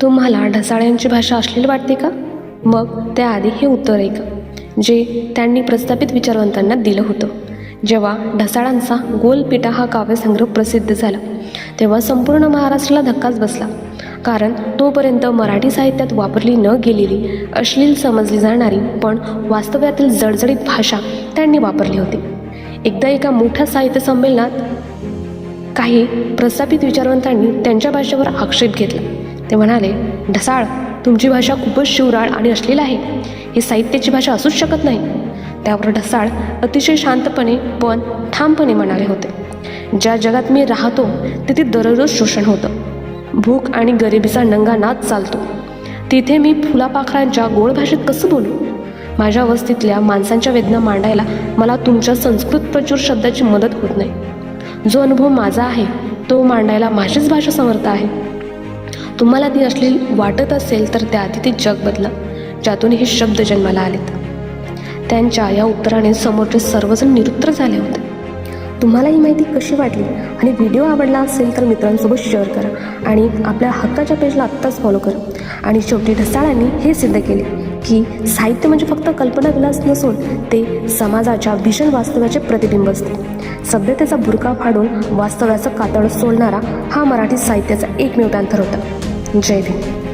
तुम्हाला ढसाळ्यांची भाषा अश्लील वाटते का? मग त्याआधी हे उत्तर ऐका, जे त्यांनी प्रस्थापित विचारवंतांना दिलं होतं. जेव्हा ढसाळांचा गोलपिटा हा काव्यसंग्रह प्रसिद्ध झाला तेव्हा संपूर्ण महाराष्ट्राला धक्काच बसला. कारण तोपर्यंत मराठी साहित्यात वापरली न गेलेली, अश्लील समजली जाणारी पण वास्तव्यातील जडजडीत भाषा त्यांनी वापरली होती. एकदा एका मोठ्या साहित्य संमेलनात काही प्रस्थापित विचारवंतांनी त्यांच्या भाषेवर आक्षेप घेतला. ते म्हणाले, ढसाळ, तुमची भाषा खूपच शिवराळ आणि अश्लील आहे. ही साहित्याची भाषा असूच शकत नाही. त्यावर ढसाळ अतिशय शांतपणे पण ठामपणे म्हणाले होते, ज्या जगात मी राहतो तिथे दररोज शोषण होतं. भूक आणि गरिबीचा नंगा नाच चालतो. तिथे मी फुलापाखरांच्या गोड भाषेत कसं बोलू? माझ्या वस्तीतल्या माणसांच्या वेदना मांडायला मला तुमच्या संस्कृत प्रचूर शब्दाची मदत होत नाही. जो अनुभव माझा आहे तो मांडायला माझीच भाषा समर्थ आहे. तुम्हाला ती अश्लील वाटत असेल तर त्याआधी ते जग बदला, ज्यातून हे शब्द जन्माला आलेत. त्यांच्या या उत्तराने समोरचे सर्वजण निरुत्तर झाले होते. तुम्हाला ही माहिती कशी वाटली आणि व्हिडिओ आवडला असेल तर मित्रांसोबत शेअर करा आणि आपल्या हक्काच्या पेजला आत्ताच फॉलो करा. आणि शेवटी ढसाळांनी हे सिद्ध केले की साहित्य म्हणजे फक्त कल्पनाविलास नसून ते समाजाच्या भीषण वास्तव्याचे प्रतिबिंब असते. सभ्यतेचा बुरका फाडून वास्तव्याचं कातळ सोलणारा हा मराठी साहित्याचा एकमेव पॅंथर होता. जय भीम.